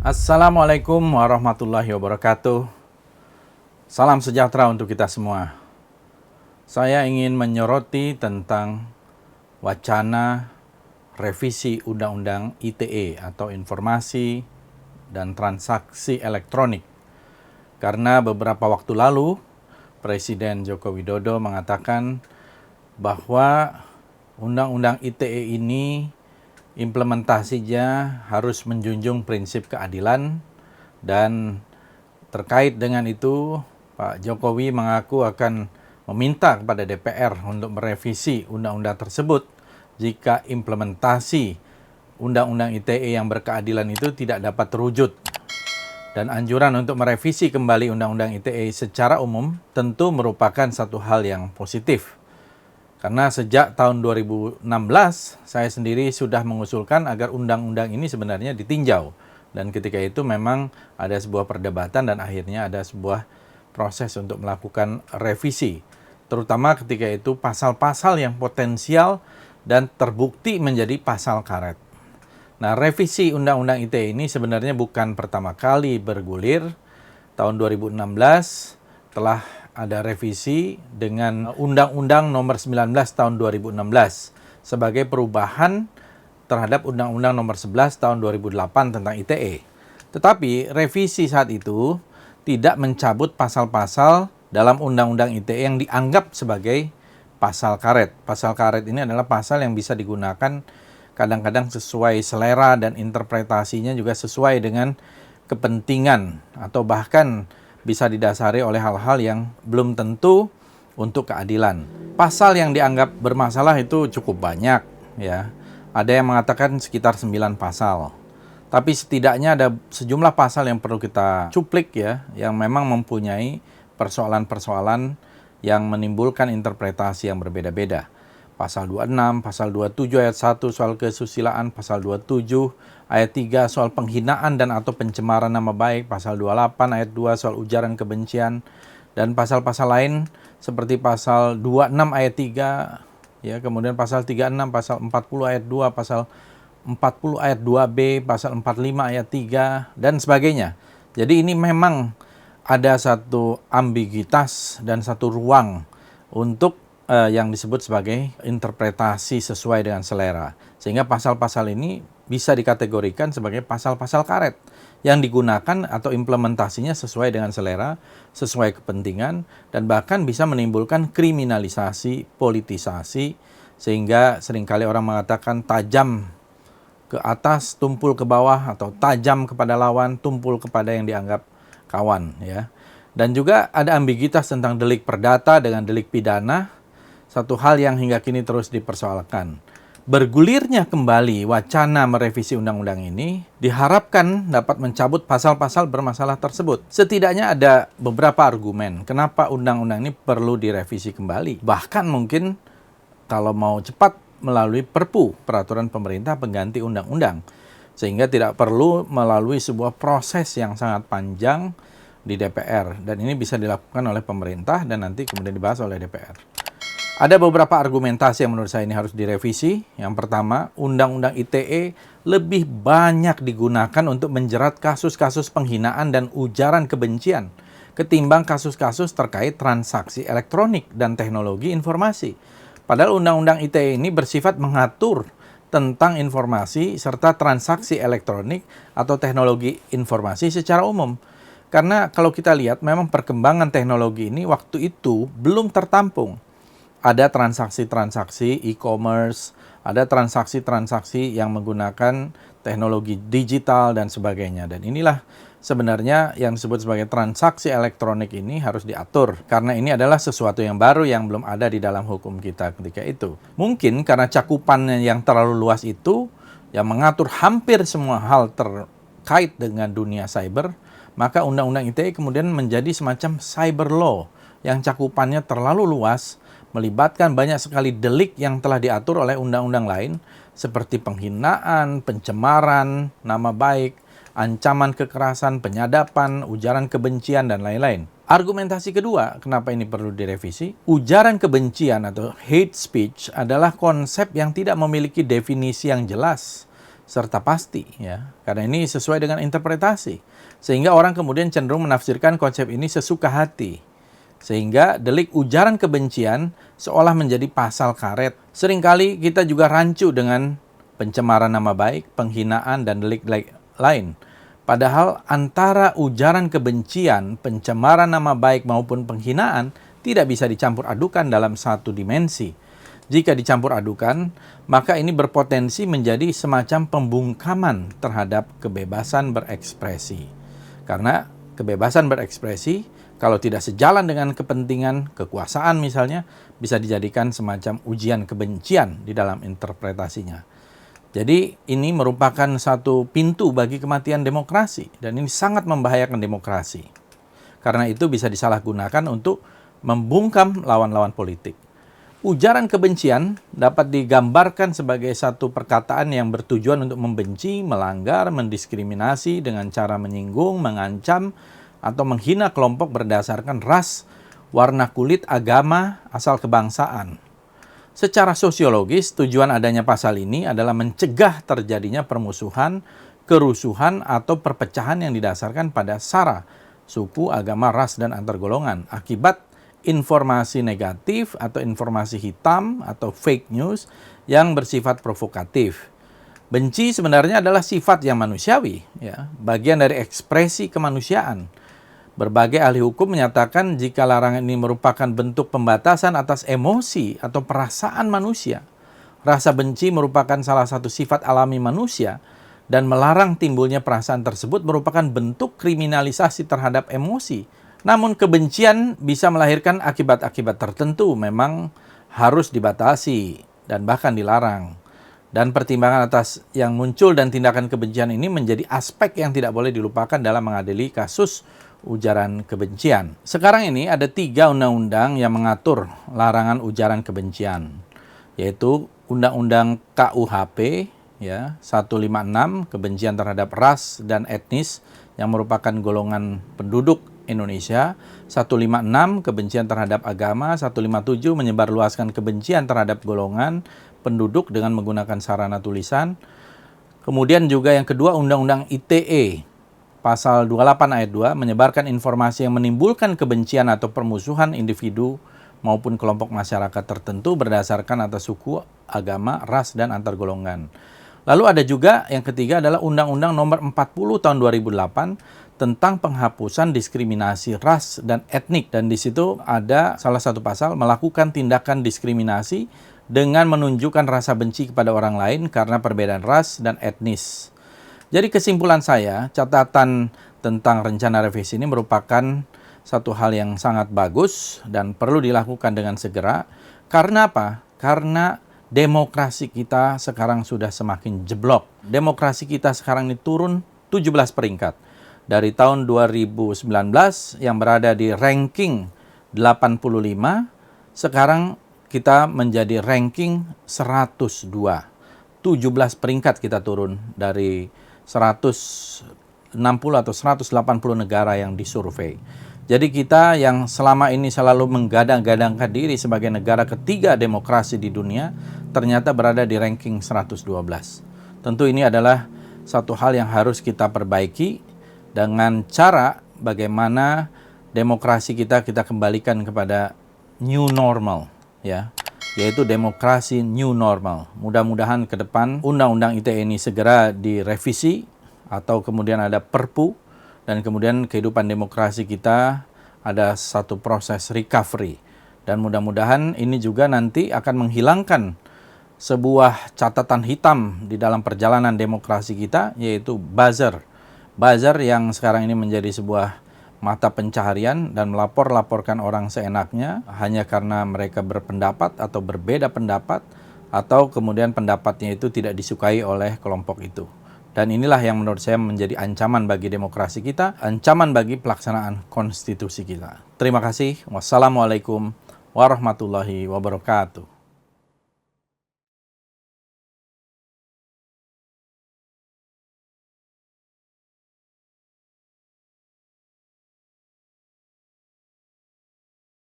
Assalamualaikum warahmatullahi wabarakatuh. Salam sejahtera untuk kita semua. Saya ingin menyoroti tentang wacana revisi Undang-Undang ITE atau Informasi dan Transaksi Elektronik. Karena beberapa waktu lalu Presiden Joko Widodo mengatakan bahwa Undang-Undang ITE ini implementasinya harus menjunjung prinsip keadilan, dan terkait dengan itu Pak Jokowi mengaku akan meminta kepada DPR untuk merevisi undang-undang tersebut jika implementasi Undang-Undang ITE yang berkeadilan itu tidak dapat terwujud. Dan anjuran untuk merevisi kembali Undang-Undang ITE secara umum tentu merupakan satu hal yang positif. Karena sejak tahun 2016, saya sendiri sudah mengusulkan agar undang-undang ini sebenarnya ditinjau. Dan ketika itu memang ada sebuah perdebatan dan akhirnya ada sebuah proses untuk melakukan revisi. Terutama ketika itu pasal-pasal yang potensial dan terbukti menjadi pasal karet. Nah, revisi Undang-Undang ITE ini sebenarnya bukan pertama kali bergulir. Tahun 2016 telah ada revisi dengan Undang-Undang Nomor 19 Tahun 2016 sebagai perubahan terhadap Undang-Undang Nomor 11 Tahun 2008 tentang ITE. Tetapi revisi saat itu tidak mencabut pasal-pasal dalam Undang-Undang ITE yang dianggap sebagai pasal karet. Pasal karet ini adalah pasal yang bisa digunakan kadang-kadang sesuai selera dan interpretasinya juga sesuai dengan kepentingan atau bahkan bisa didasari oleh hal-hal yang belum tentu untuk keadilan. Pasal yang dianggap bermasalah itu cukup banyak, ya. Ada yang mengatakan sekitar 9 pasal. Tapi setidaknya ada sejumlah pasal yang perlu kita cuplik, ya, yang memang mempunyai persoalan-persoalan yang menimbulkan interpretasi yang berbeda-beda. Pasal 26, pasal 27 ayat 1 soal kesusilaan, pasal 27 ayat 3 soal penghinaan dan atau pencemaran nama baik, pasal 28 ayat 2 soal ujaran kebencian, dan pasal-pasal lain seperti pasal 26 ayat 3, ya, kemudian pasal 36, pasal 40 ayat 2, pasal 40 ayat 2B, pasal 45 ayat 3, dan sebagainya. Jadi ini memang ada satu ambiguitas dan satu ruang untuk yang disebut sebagai interpretasi sesuai dengan selera. Sehingga pasal-pasal ini bisa dikategorikan sebagai pasal-pasal karet yang digunakan atau implementasinya sesuai dengan selera, sesuai kepentingan, dan bahkan bisa menimbulkan kriminalisasi, politisasi, sehingga seringkali orang mengatakan tajam ke atas, tumpul ke bawah, atau tajam kepada lawan, tumpul kepada yang dianggap kawan, ya. Dan juga ada ambiguitas tentang delik perdata dengan delik pidana, satu hal yang hingga kini terus dipersoalkan. Bergulirnya kembali wacana merevisi undang-undang ini diharapkan dapat mencabut pasal-pasal bermasalah tersebut. Setidaknya ada beberapa argumen kenapa undang-undang ini perlu direvisi kembali. Bahkan mungkin kalau mau cepat melalui Perpu, peraturan pemerintah pengganti undang-undang. Sehingga tidak perlu melalui sebuah proses yang sangat panjang di DPR. Dan ini bisa dilakukan oleh pemerintah dan nanti kemudian dibahas oleh DPR. Ada beberapa argumentasi yang menurut saya ini harus direvisi. Yang pertama, Undang-Undang ITE lebih banyak digunakan untuk menjerat kasus-kasus penghinaan dan ujaran kebencian ketimbang kasus-kasus terkait transaksi elektronik dan teknologi informasi. Padahal Undang-Undang ITE ini bersifat mengatur tentang informasi serta transaksi elektronik atau teknologi informasi secara umum. Karena kalau kita lihat memang perkembangan teknologi ini waktu itu belum tertampung. Ada transaksi-transaksi e-commerce, ada transaksi-transaksi yang menggunakan teknologi digital dan sebagainya. Dan inilah sebenarnya yang disebut sebagai transaksi elektronik ini harus diatur. Karena ini adalah sesuatu yang baru yang belum ada di dalam hukum kita ketika itu. Mungkin karena cakupannya yang terlalu luas itu, yang mengatur hampir semua hal terkait dengan dunia cyber, maka Undang-Undang ITE kemudian menjadi semacam cyber law yang cakupannya terlalu luas, melibatkan banyak sekali delik yang telah diatur oleh undang-undang lain, seperti penghinaan, pencemaran nama baik, ancaman kekerasan, penyadapan, ujaran kebencian, dan lain-lain. Argumentasi kedua, kenapa ini perlu direvisi? Ujaran kebencian atau hate speech adalah konsep yang tidak memiliki definisi yang jelas, serta pasti, ya, karena ini sesuai dengan interpretasi, sehingga orang kemudian cenderung menafsirkan konsep ini sesuka hati, sehingga delik ujaran kebencian seolah menjadi pasal karet. Seringkali kita juga rancu dengan pencemaran nama baik, penghinaan, dan delik-delik lain. Padahal antara ujaran kebencian, pencemaran nama baik maupun penghinaan tidak bisa dicampur adukan dalam satu dimensi. Jika dicampur adukan, maka ini berpotensi menjadi semacam pembungkaman terhadap kebebasan berekspresi. Karena kebebasan berekspresi, kalau tidak sejalan dengan kepentingan kekuasaan misalnya, bisa dijadikan semacam ujian kebencian di dalam interpretasinya. Jadi ini merupakan satu pintu bagi kematian demokrasi, dan ini sangat membahayakan demokrasi. Karena itu bisa disalahgunakan untuk membungkam lawan-lawan politik. Ujaran kebencian dapat digambarkan sebagai satu perkataan yang bertujuan untuk membenci, melanggar, mendiskriminasi dengan cara menyinggung, mengancam, atau menghina kelompok berdasarkan ras, warna kulit, agama, asal kebangsaan. Secara sosiologis, tujuan adanya pasal ini adalah mencegah terjadinya permusuhan, kerusuhan, atau perpecahan yang didasarkan pada sara, suku, agama, ras, dan antar golongan akibat informasi negatif atau informasi hitam atau fake news yang bersifat provokatif. Benci sebenarnya adalah sifat yang manusiawi, ya, bagian dari ekspresi kemanusiaan. Berbagai ahli hukum menyatakan jika larangan ini merupakan bentuk pembatasan atas emosi atau perasaan manusia, rasa benci merupakan salah satu sifat alami manusia, dan melarang timbulnya perasaan tersebut merupakan bentuk kriminalisasi terhadap emosi. Namun kebencian bisa melahirkan akibat-akibat tertentu, memang harus dibatasi dan bahkan dilarang. Dan pertimbangan atas yang muncul dan tindakan kebencian ini menjadi aspek yang tidak boleh dilupakan dalam mengadili kasus ujaran kebencian. Sekarang ini ada 3 undang-undang yang mengatur larangan ujaran kebencian, yaitu Undang-Undang KUHP, ya, 156, kebencian terhadap ras dan etnis yang merupakan golongan penduduk Indonesia, 156, kebencian terhadap agama, 157, menyebarluaskan kebencian terhadap golongan penduduk dengan menggunakan sarana tulisan. Kemudian juga yang kedua, Undang-Undang ITE, Pasal 28 ayat 2, menyebarkan informasi yang menimbulkan kebencian atau permusuhan individu maupun kelompok masyarakat tertentu berdasarkan atas suku, agama, ras, dan antar golongan. Lalu ada juga yang ketiga adalah Undang-Undang Nomor 40 Tahun 2008 tentang penghapusan diskriminasi ras dan etnik. Dan di situ ada salah satu pasal melakukan tindakan diskriminasi dengan menunjukkan rasa benci kepada orang lain karena perbedaan ras dan etnis. Jadi kesimpulan saya, catatan tentang rencana revisi ini merupakan satu hal yang sangat bagus dan perlu dilakukan dengan segera. Karena apa? Karena demokrasi kita sekarang sudah semakin jeblok. Demokrasi kita sekarang ini turun 17 peringkat. Dari tahun 2019 yang berada di ranking 85, sekarang kita menjadi ranking 102. 17 peringkat kita turun dari 160 atau 180 negara yang disurvei. Jadi kita yang selama ini selalu menggadang-gadangkan diri sebagai negara ketiga demokrasi di dunia, ternyata berada di ranking 112. Tentu ini adalah satu hal yang harus kita perbaiki dengan cara bagaimana demokrasi kita kembalikan kepada new normal, ya, yaitu demokrasi new normal. Mudah-mudahan ke depan Undang-Undang ITE ini segera direvisi atau kemudian ada Perpu, dan kemudian kehidupan demokrasi kita ada satu proses recovery. Dan mudah-mudahan ini juga nanti akan menghilangkan sebuah catatan hitam di dalam perjalanan demokrasi kita, yaitu buzzer. Buzzer yang sekarang ini menjadi sebuah mata pencaharian dan melapor-laporkan orang seenaknya hanya karena mereka berpendapat atau berbeda pendapat, atau kemudian pendapatnya itu tidak disukai oleh kelompok itu. Dan inilah yang menurut saya menjadi ancaman bagi demokrasi kita, ancaman bagi pelaksanaan konstitusi kita. Terima kasih. Wassalamualaikum warahmatullahi wabarakatuh.